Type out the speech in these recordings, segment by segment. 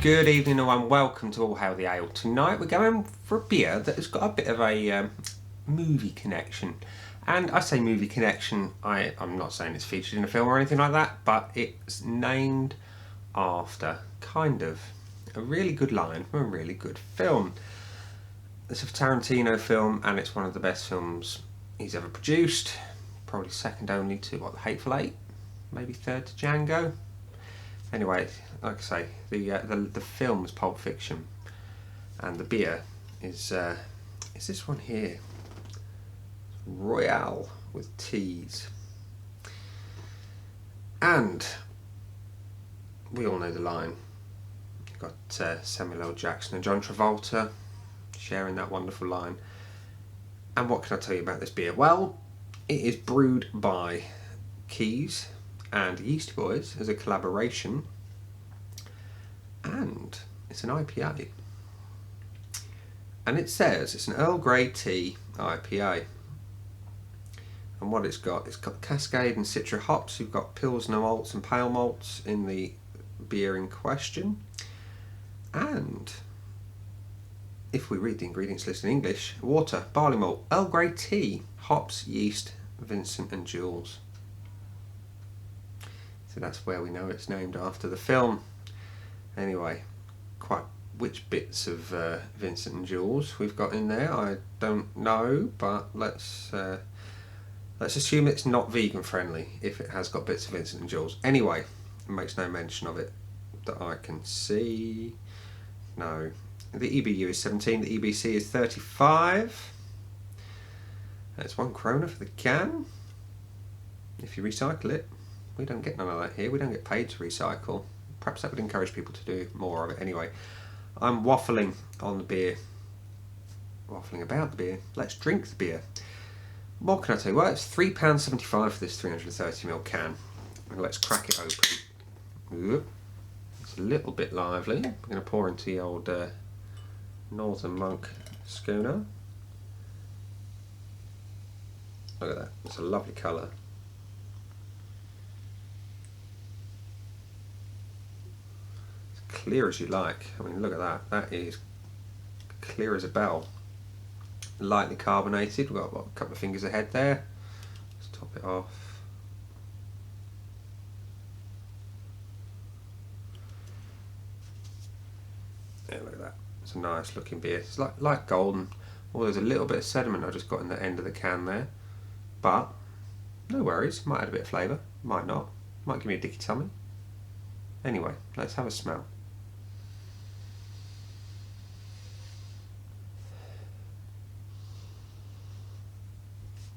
Good evening and welcome to All Hail the Ale. Tonight we're going for a beer that has got a bit of a movie connection. And I say movie connection, I'm not saying it's featured in a film or anything like that, but it's named after, kind of, a really good line from a really good film. It's a Tarantino film and it's one of the best films he's ever produced. Probably second only to, The Hateful Eight? Maybe third to Django? Anyway, like I say, the film is Pulp Fiction, and the beer is this one here, Royale with teas. And we all know the line. You've got Samuel L. Jackson and John Travolta sharing that wonderful line. And what can I tell you about this beer? Well, it is brewed by Kees and Yeastie Boys as a collaboration, and it's an IPA, and it says it's an Earl Grey tea IPA, and what it's got Cascade and Citra hops. You've got Pilsner malts and pale malts in the beer in question, and if we read the ingredients list in English: water, barley malt, Earl Grey tea, hops, yeast, Vincent and Jules. So that's where we know it's named after the film. Anyway, quite which bits of Vincent and Jules we've got in there, I don't know, but let's assume it's not vegan friendly if it has got bits of Vincent and Jules. Anyway, it makes no mention of it that I can see. No. The EBU is 17, the EBC is 35. It's £1 for the can if you recycle it. We don't get none of that here. We don't get paid to recycle. Perhaps that would encourage people to do more of it. Anyway, I'm waffling on the beer. Waffling about the beer. Let's drink the beer. What can I tell you? Well, it's £3.75 for this 330ml can. And let's crack it open. It's a little bit lively. I'm going to pour into the old Northern Monk schooner. Look at that. It's a lovely colour. Clear as you like. I mean, look at that. That is clear as a bell. Lightly carbonated. We've got a couple of fingers ahead there. Let's top it off. Yeah, look at that. It's a nice looking beer. It's like golden. Oh, there's a little bit of sediment I just got in the end of the can there. But no worries. Might add a bit of flavour. Might not. Might give me a dicky tummy. Anyway, let's have a smell.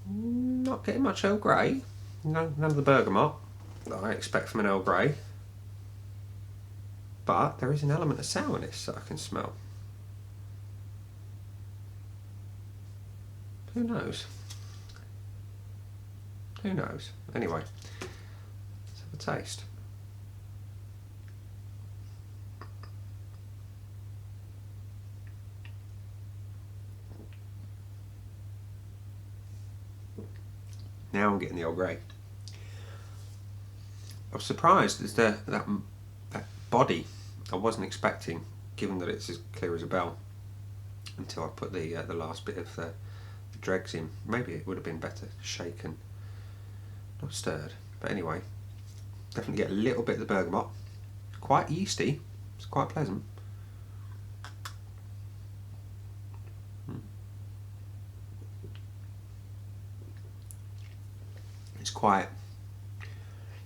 Not getting much Earl Grey. None of the bergamot that I expect from an Earl Grey. But there is an element of sourness that I can smell. Who knows? Who knows? Anyway, let's have a taste. Now I'm getting the Earl Grey. I was surprised as that body. I wasn't expecting, given that it's as clear as a bell, until I put the last bit of the dregs in. Maybe it would have been better shaken, not stirred. But anyway, definitely get a little bit of the bergamot. Quite yeasty. It's quite pleasant.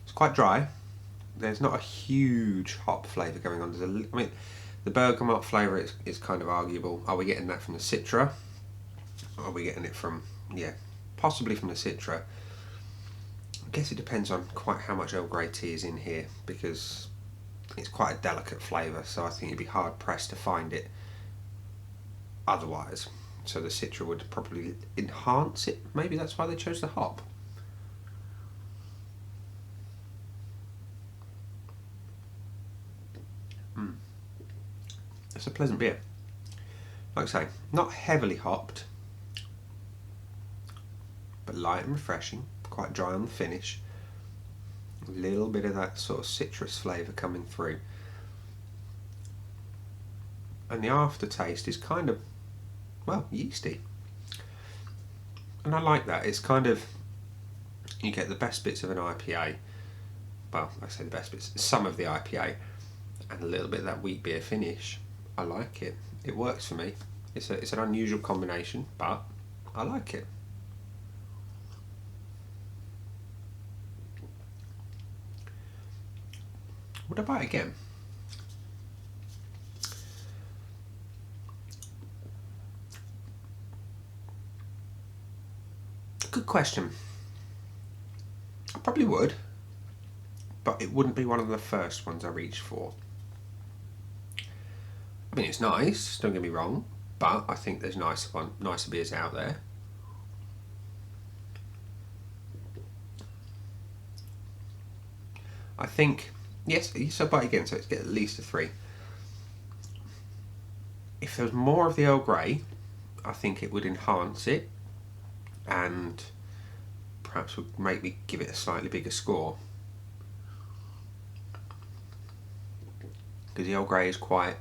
It's quite dry. There's not a huge hop flavour going on. I mean, the bergamot flavour is kind of arguable. Are we getting that from the Citra? Are we getting it from, possibly from the Citra? I guess it depends on quite how much Earl Grey tea is in here, because it's quite a delicate flavour, so I think you'd be hard pressed to find it otherwise. So the Citra would probably enhance it. Maybe that's why they chose the hop. It's a pleasant beer. Like I say, not heavily hopped, but light and refreshing, quite dry on the finish. A little bit of that sort of citrus flavour coming through. and the aftertaste is kind of, well, yeasty. And I like that. It's kind of, you get the best bits of an IPA. Well, I say the best bits, some of the IPA, and a little bit of that wheat beer finish. I like it. It works for me. It's an unusual combination, but I like it. Would I buy it again? Good question. I probably would, but it wouldn't be one of the first ones I reach for. I mean, it's nice, don't get me wrong, but I think there's nicer beers out there. I think, yes, so buy it again, so it's get at least a 3. If there was more of the Earl Grey, I think it would enhance it, and perhaps would make me give it a slightly bigger score. Because the Earl Grey is quite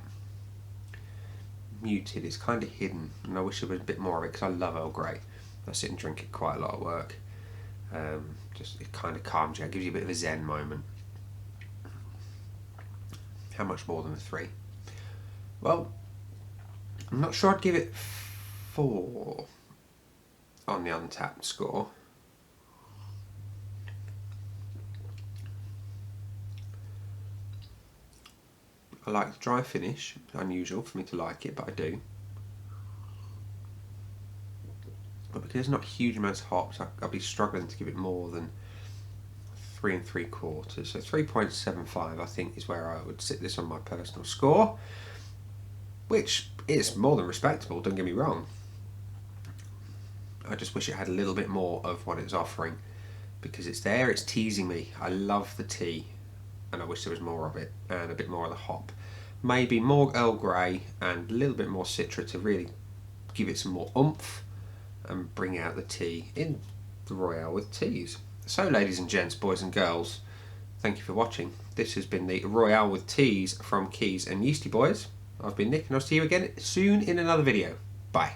muted, it's kind of hidden, and I wish there was a bit more of it, because I love Earl Grey. I sit and drink it quite a lot at work. Just, it kind of calms you, it gives you a bit of a zen moment. How much more than a 3? Well, I'm not sure I'd give it 4 on the Untapped score. I like the dry finish. Unusual for me to like it, but I do. But because there's not huge amounts of hops, I'll be struggling to give it more than 3 3/4. So 3.75 I think is where I would sit this on my personal score, which is more than respectable, don't get me wrong. I just wish it had a little bit more of what it's offering, because it's there, it's teasing me. I love the tea, and I wish there was more of it, and a bit more of the hop. Maybe more Earl Grey and a little bit more Citra to really give it some more oomph and bring out the tea in the Royale with teas. So ladies and gents, boys and girls, thank you for watching. This has been the Royale with teas from Kees and Yeastie Boys. I've been Nick, and I'll see you again soon in another video. Bye.